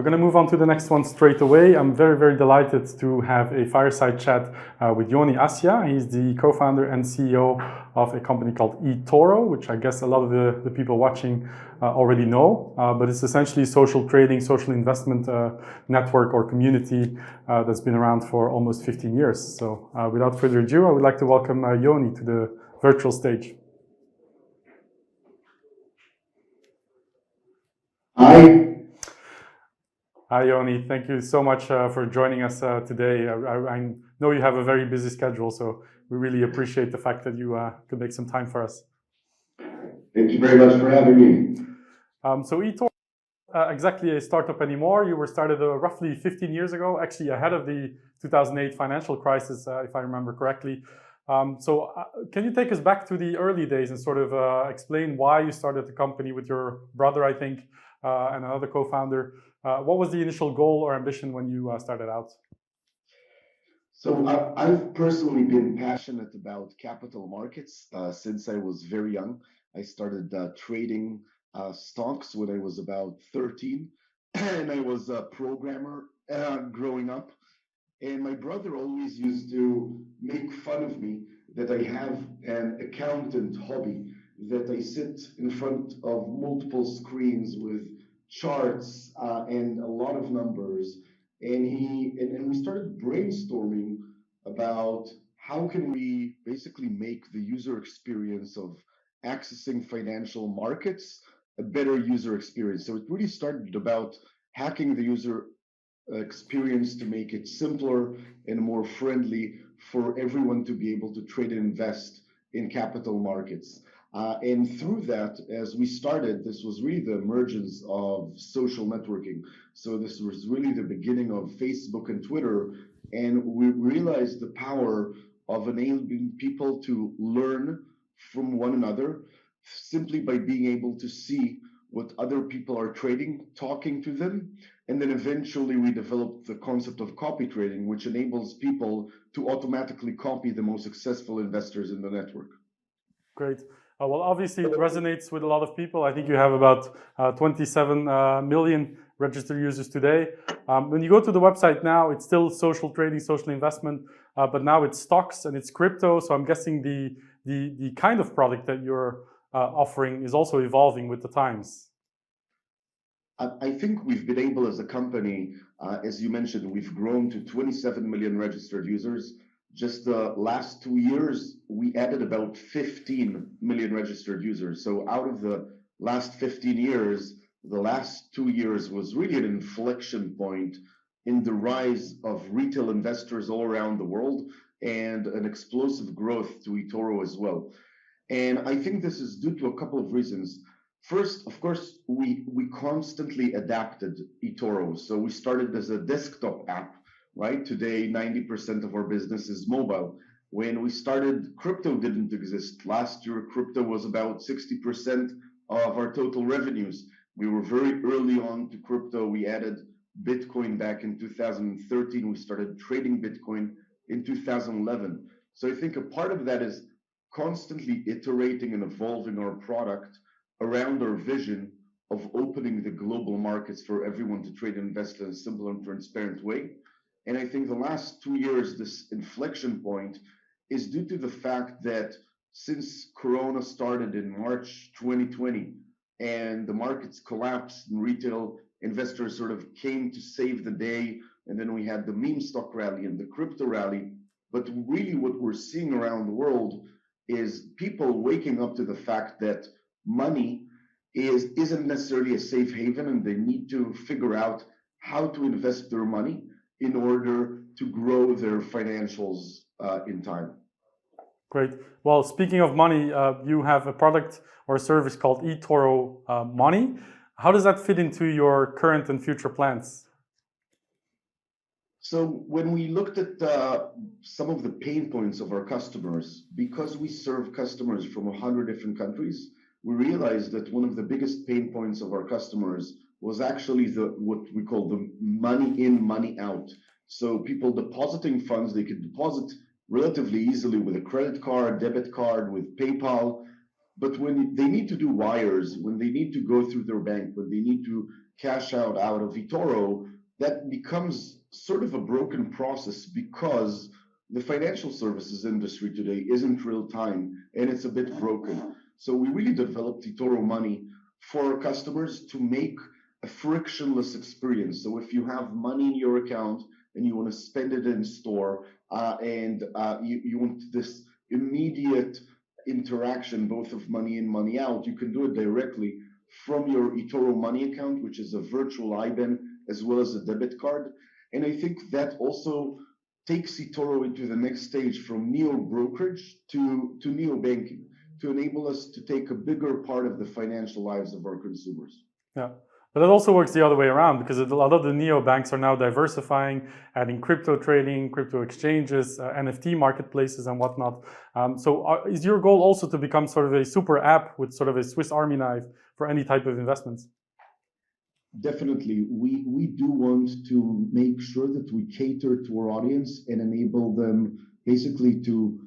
We're going to move on to the next one straight away. I'm very, very delighted to have a fireside chat with Yoni Assia. He's the co-founder and CEO of a company called Etoro, which I guess a lot of the people watching already know. But it's essentially social trading, social investment network or community that's been around for almost 15 years. So without further ado, I would like to welcome Yoni to the virtual stage. Hi, Yoni. Thank you so much for joining us today. I know you have a very busy schedule, so we really appreciate the fact that you could make some time for us. Thank you very much for having me. So Etoro exactly a startup anymore. You were started roughly 15 years ago, actually ahead of the 2008 financial crisis, if I remember correctly. So can you take us back to the early days and sort of explain why you started the company with your brother, I think, and another co-founder? What was the initial goal or ambition when you started out? So I've personally been passionate about capital markets since I was very young. I started trading stocks when I was about 13, and I was a programmer growing up. And my brother always used to make fun of me that I have an accountant hobby, that I sit in front of multiple screens with charts and a lot of numbers. And we started brainstorming about how can we basically make the user experience of accessing financial markets a better user experience. So it really started about hacking the user experience to make it simpler and more friendly for everyone to be able to trade and invest in capital markets. And through that, as we started, this was really the emergence of social networking. So this was really the beginning of Facebook and Twitter. And we realized the power of enabling people to learn from one another simply by being able to see what other people are trading, talking to them. And then eventually we developed the concept of copy trading, which enables people to automatically copy the most successful investors in the network. Great. Well, obviously it resonates with a lot of people. I think you have about 27 million registered users today. When you go to the website now, it's still social trading, social investment, but now it's stocks and it's crypto. So I'm guessing the kind of product that you're offering is also evolving with the times. I think we've been able as a company, as you mentioned, we've grown to 27 million registered users. Just the last 2 years, we added about 15 million registered users. So out of the last 15 years, the last 2 years was really an inflection point in the rise of retail investors all around the world and an explosive growth to Etoro as well. And I think this is due to a couple of reasons. First, of course, we constantly adapted Etoro. So we started as a desktop app. Right? Today, 90% of our business is mobile. When we started, crypto didn't exist. Last year, crypto was about 60% of our total revenues. We were very early on to crypto. We added Bitcoin back in 2013. We started trading Bitcoin in 2011. So I think a part of that is constantly iterating and evolving our product around our vision of opening the global markets for everyone to trade and invest in a simple and transparent way. And I think the last 2 years, this inflection point is due to the fact that since Corona started in March 2020 and the markets collapsed and retail investors sort of came to save the day, and then we had the meme stock rally and the crypto rally. But really what we're seeing around the world is people waking up to the fact that money isn't necessarily a safe haven, and they need to figure out how to invest their money in order to grow their financials in time. Great. Well, speaking of money, you have a product or a service called Etoro Money. How does that fit into your current and future plans? So when we looked at some of the pain points of our customers, because we serve customers from 100 different countries, we realized that one of the biggest pain points of our customers was actually what we call the money in, money out. So people depositing funds, they could deposit relatively easily with a credit card, debit card, with PayPal. But when they need to do wires, when they need to go through their bank, when they need to cash out of Etoro, that becomes sort of a broken process because the financial services industry today isn't real time and it's a bit broken. So we really developed Etoro Money for our customers to make a frictionless experience. So if you have money in your account and you want to spend it in store you want this immediate interaction both of money in, money out, you can do it directly from your Etoro Money account, which is a virtual IBAN as well as a debit card. And I think that also takes Etoro into the next stage from neo-brokerage to neobanking to enable us to take a bigger part of the financial lives of our consumers. Yeah. But it also works the other way around because a lot of the neobanks are now diversifying, adding crypto trading, crypto exchanges, NFT marketplaces, and whatnot. Is your goal also to become sort of a super app with sort of a Swiss Army knife for any type of investments? Definitely. We do want to make sure that we cater to our audience and enable them basically to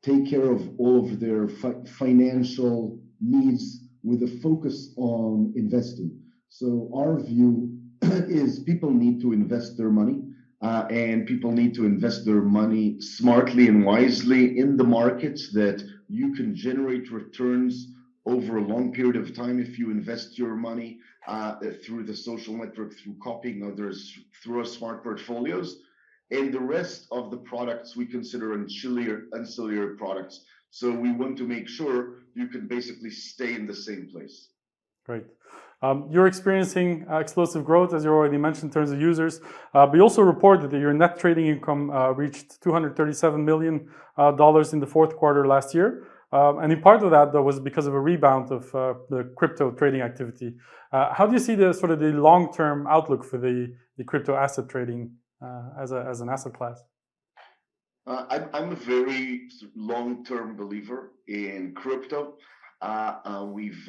take care of all of their financial needs with a focus on investing. So our view is people need to invest their money and people need to invest their money smartly and wisely in the markets that you can generate returns over a long period of time if you invest your money through the social network, through copying others, through smart portfolios. And the rest of the products we consider ancillary products. So we want to make sure you can basically stay in the same place. Great. You're experiencing explosive growth, as you already mentioned, in terms of users. But you also reported that your net trading income reached $237 million in the fourth quarter last year. And in part of that, though, was because of a rebound of the crypto trading activity. How do you see the sort of the long-term outlook for the crypto asset trading as an asset class? I'm a very long-term believer in crypto. We've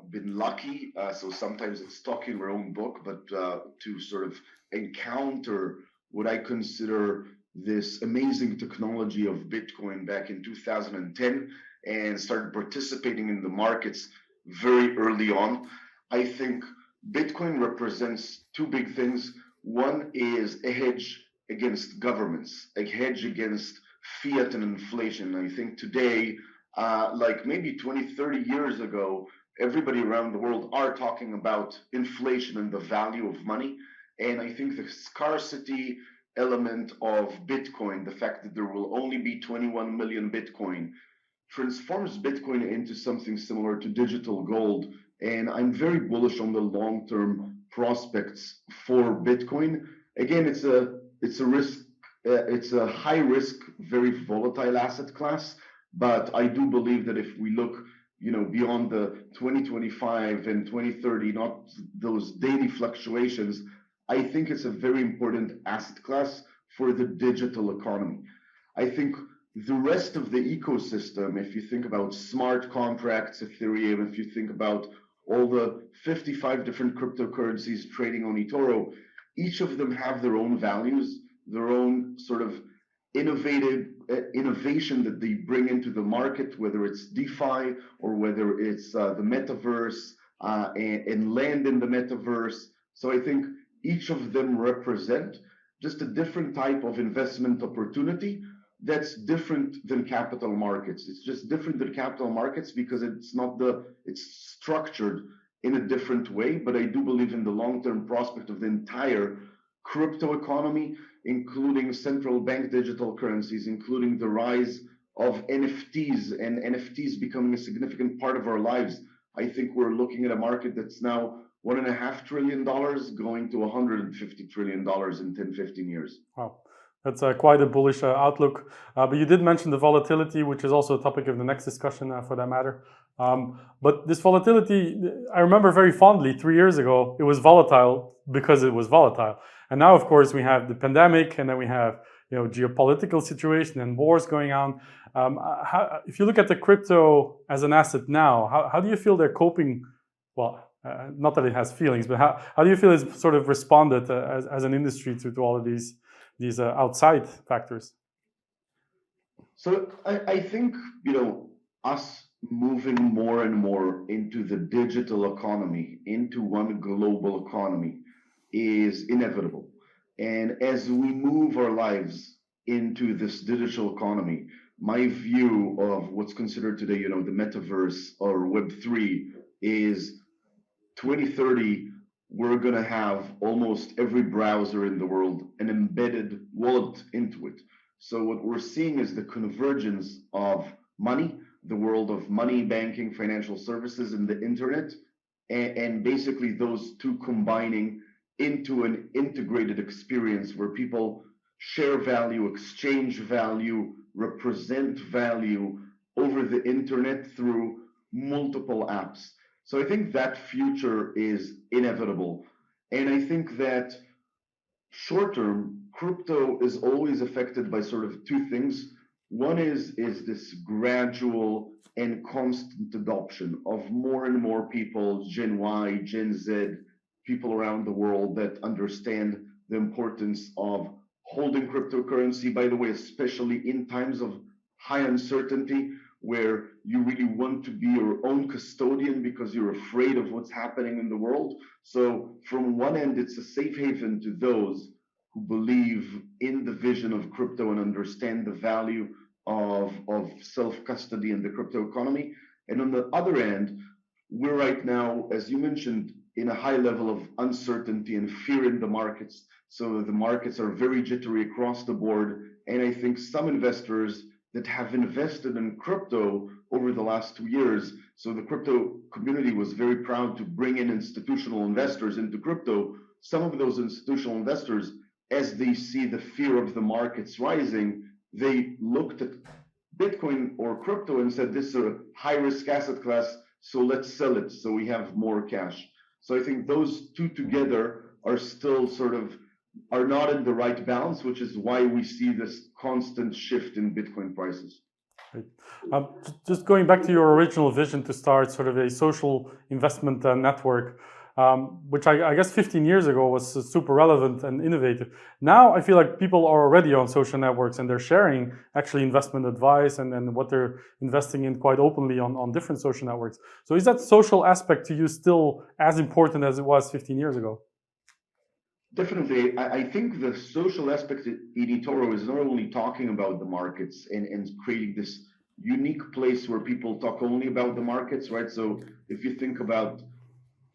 been lucky, so sometimes it's talking our own book, but to sort of encounter what I consider this amazing technology of Bitcoin back in 2010 and started participating in the markets very early on. I think Bitcoin represents two big things. One is a hedge against governments, a hedge against fiat and inflation. I think today, like maybe 20, 30 years ago, everybody around the world are talking about inflation and the value of money. And I think the scarcity element of Bitcoin, the fact that there will only be 21 million Bitcoin, transforms Bitcoin into something similar to digital gold. And I'm very bullish on the long-term prospects for Bitcoin. Again, it's a risk, it's a high risk, very volatile asset class. But I do believe that if we look, beyond the 2025 and 2030, not those daily fluctuations, I think it's a very important asset class for the digital economy. I think the rest of the ecosystem, if you think about smart contracts, Ethereum, if you think about all the 55 different cryptocurrencies trading on Etoro, each of them have their own values, their own sort of innovation that they bring into the market, whether it's DeFi or whether it's the metaverse and land in the metaverse. So I think each of them represent just a different type of investment opportunity that's different than capital markets. It's just different than capital markets because it's structured in a different way. But I do believe in the long-term prospect of the entire crypto economy, including central bank digital currencies, including the rise of NFTs and NFTs becoming a significant part of our lives. I think we're looking at a market that's now $1.5 trillion going to $150 trillion in 10, 15 years. Wow. That's quite a bullish outlook. But you did mention the volatility, which is also a topic of the next discussion for that matter. But this volatility, I remember very fondly 3 years ago, it was volatile because it was volatile. And now, of course, we have the pandemic and then we have geopolitical situation and wars going on. If you look at the crypto as an asset now, how do you feel they're coping? Well, not that it has feelings, but how do you feel it's sort of responded as an industry to all of these outside factors? So I think, us moving more and more into the digital economy, into one global economy, is inevitable. And as we move our lives into this digital economy, my view of what's considered today, the metaverse or Web3 is 2030, we're going to have almost every browser in the world an embedded wallet into it. So what we're seeing is the convergence of money, the world of money, banking, financial services, and the internet, and basically those two combining into an integrated experience where people share value, exchange value, represent value over the internet through multiple apps. So I think that future is inevitable. And I think that short term, crypto is always affected by sort of two things. One is this gradual and constant adoption of more and more people, Gen Y, Gen Z, people around the world that understand the importance of holding cryptocurrency, by the way, especially in times of high uncertainty, where you really want to be your own custodian because you're afraid of what's happening in the world. So from one end, it's a safe haven to those who believe in the vision of crypto and understand the value of self-custody in the crypto economy. And on the other end, we're right now, as you mentioned, in a high level of uncertainty and fear in the markets. So the markets are very jittery across the board. And I think some investors that have invested in crypto over the last 2 years, so the crypto community was very proud to bring in institutional investors into crypto. Some of those institutional investors, as they see the fear of the markets rising, they looked at Bitcoin or crypto and said, this is a high risk asset class, so let's sell it so we have more cash. So I think those two together are still are not in the right balance, which is why we see this constant shift in Bitcoin prices. Right. Just going back to your original vision to start sort of a social investment network, which I guess 15 years ago was super relevant and innovative. Now I feel like people are already on social networks and they're sharing actually investment advice and what they're investing in quite openly on different social networks. So is that social aspect to you still as important as it was 15 years ago? Definitely. I think the social aspect in Etoro is not only talking about the markets and creating this unique place where people talk only about the markets, right? So if you think about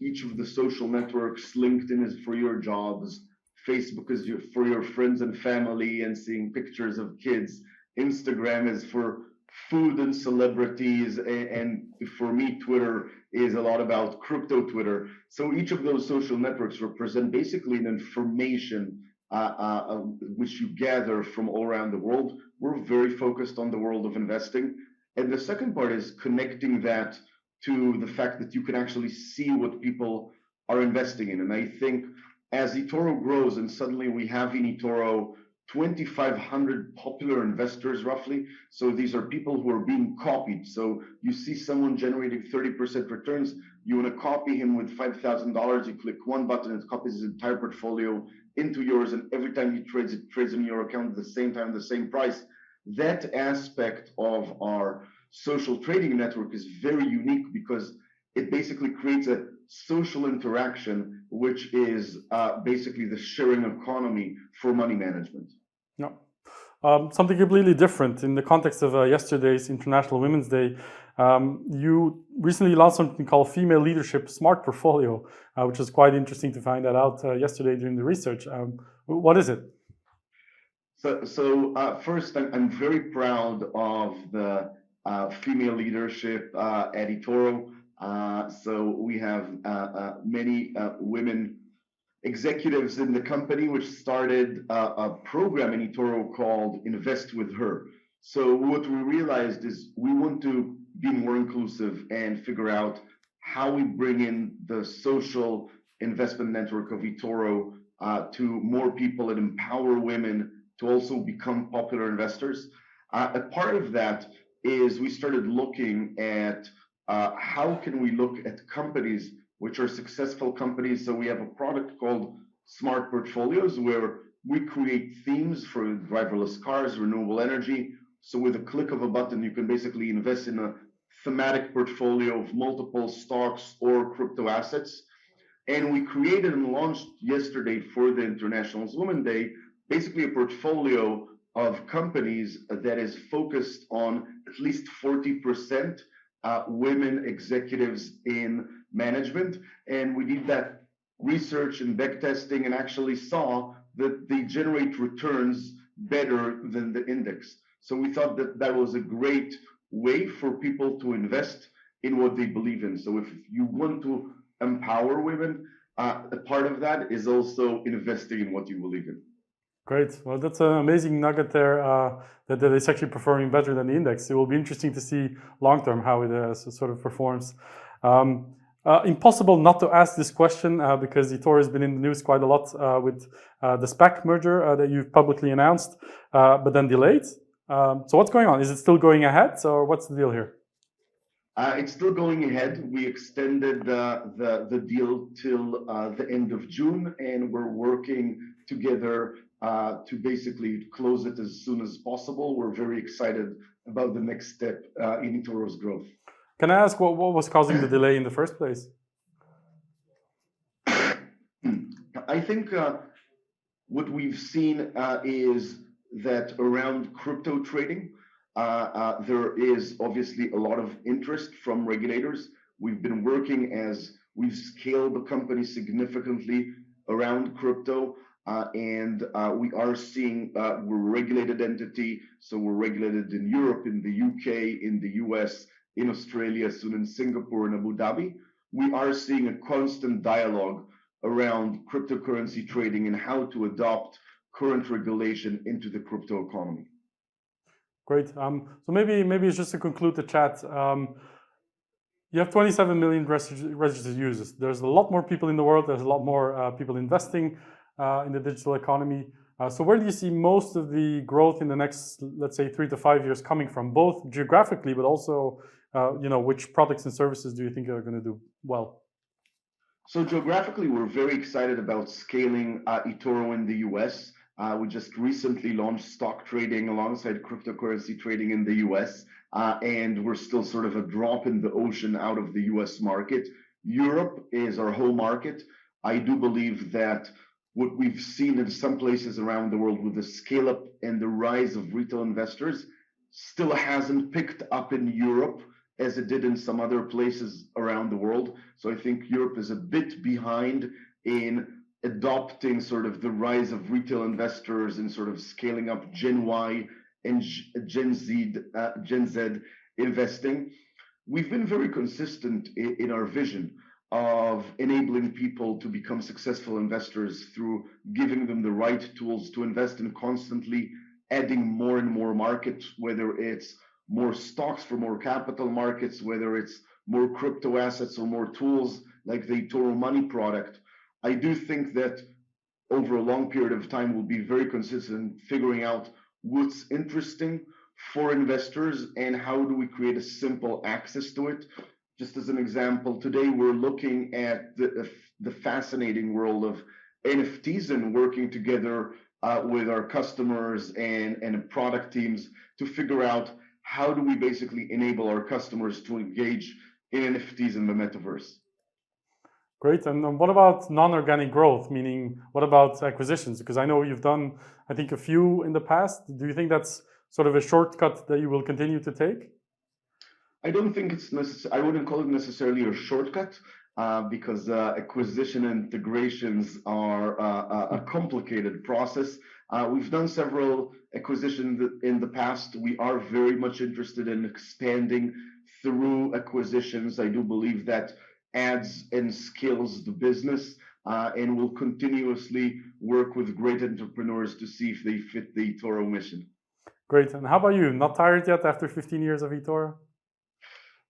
each of the social networks, LinkedIn is for your jobs, Facebook is for your friends and family and seeing pictures of kids, Instagram is for food and celebrities, and for me, Twitter is a lot about crypto Twitter. So each of those social networks represent basically an information which you gather from all around the world. We're very focused on the world of investing. And the second part is connecting that to the fact that you can actually see what people are investing in. And I think as Etoro grows and suddenly we have in Etoro 2,500 popular investors roughly. So these are people who are being copied. So you see someone generating 30% returns, you want to copy him with $5,000, you click one button, it copies his entire portfolio into yours. And every time he trades, it trades in your account at the same time, the same price. That aspect of our social trading network is very unique because it basically creates a social interaction, which is basically the sharing economy for money management. Yeah. Something completely different in the context of yesterday's International Women's Day. You recently launched something called Female Leadership Smart Portfolio, which was quite interesting to find that out yesterday during the research. What is it? So first, I'm very proud of the female leadership at Etoro. So we have many women executives in the company, which started a program in Etoro called Invest with Her. So what we realized is we want to be more inclusive and figure out how we bring in the social investment network of Etoro to more people and empower women to also become popular investors. A part of that is we started looking at how can we look at companies which are successful companies. So we have a product called Smart Portfolios where we create themes for driverless cars, renewable energy. So with a click of a button, you can basically invest in a thematic portfolio of multiple stocks or crypto assets. And we created and launched yesterday for the International Women's Day, basically a portfolio of companies that is focused on at least 40% women executives in management. And we did that research and back testing and actually saw that they generate returns better than the index. So we thought that that was a great way for people to invest in what they believe in. So if you want to empower women, a part of that is also investing in what you believe in. Great. Well, that's an amazing nugget there, that it's actually performing better than the index. It will be interesting to see long term how it sort of performs. Impossible not to ask this question because Etoro has been in the news quite a lot with the Spec merger that you've publicly announced, but then delayed. So what's going on? Is it still going ahead, or what's the deal here? It's still going ahead. We extended the deal till the end of June, and we're working together to basically close it as soon as possible. We're very excited about the next step in Etoro's growth. Can I ask what was causing the delay in the first place? I think what we've seen is that around crypto trading, there is obviously a lot of interest from regulators. We've been working as we've scaled the company significantly around crypto, and we are seeing we're a regulated entity, so we're regulated in Europe, in the UK, in the US, in Australia, soon in Singapore and Abu Dhabi. We are seeing a constant dialogue around cryptocurrency trading and how to adopt current regulation into the crypto economy. Great. So maybe it's just to conclude the chat. You have 27 million registered users. There's a lot more people in the world. There's a lot more people investing in the digital economy. So where do you see most of the growth in the next, let's say, 3 to 5 years coming from, both geographically, but also, which products and services do you think are going to do well? So geographically, we're very excited about scaling Etoro in the US. We just recently launched stock trading alongside cryptocurrency trading in the US, and we're still sort of a drop in the ocean out of the US market. Europe is our home market. I do believe that what we've seen in some places around the world with the scale up and the rise of retail investors still hasn't picked up in Europe as it did in some other places around the world. So I think Europe is a bit behind in adopting sort of the rise of retail investors and sort of scaling up Gen Y and Gen Z investing. We've been very consistent in our vision of enabling people to become successful investors through giving them the right tools to invest in, constantly adding more and more markets, whether it's more stocks for more capital markets, whether it's more crypto assets or more tools like the Etoro Money product. I do think that over a long period of time, we'll be very consistent figuring out what's interesting for investors and how do we create a simple access to it. Just as an example, today we're looking at the fascinating world of NFTs and working together with our customers and product teams to figure out how do we basically enable our customers to engage in NFTs in the metaverse. Great. And what about non-organic growth? Meaning, what about acquisitions? Because I know you've done, I think, a few in the past. Do you think that's sort of a shortcut that you will continue to take? I don't think it's necessary. I wouldn't call it necessarily a shortcut because acquisition and integrations are a complicated process. We've done several acquisitions in the past. We are very much interested in expanding through acquisitions. I do believe that adds and scales the business, and we'll continuously work with great entrepreneurs to see if they fit the Etoro mission. Great. And how about you? Not tired yet after 15 years of Etoro?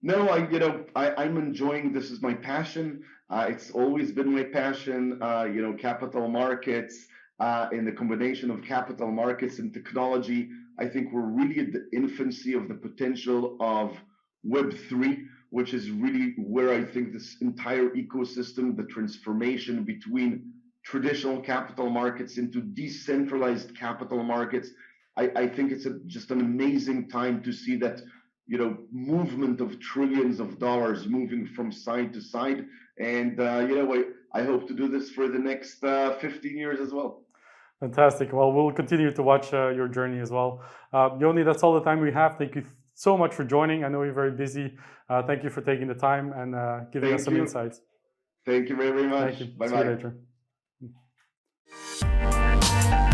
No, I'm enjoying. This is my passion. It's always been my passion. Capital markets and the combination of capital markets and technology. I think we're really at the infancy of the potential of Web3, which is really where I think this entire ecosystem, the transformation between traditional capital markets into decentralized capital markets. I think it's just an amazing time to see that movement of trillions of dollars moving from side to side. And I hope to do this for the next 15 years as well. Fantastic. Well, we'll continue to watch your journey as well. Yoni, that's all the time we have. Thank you so much for joining. I know you're very busy. Thank you for taking the time and giving us some insights. Thank you very, very much. Thank you. Bye-bye. See you later.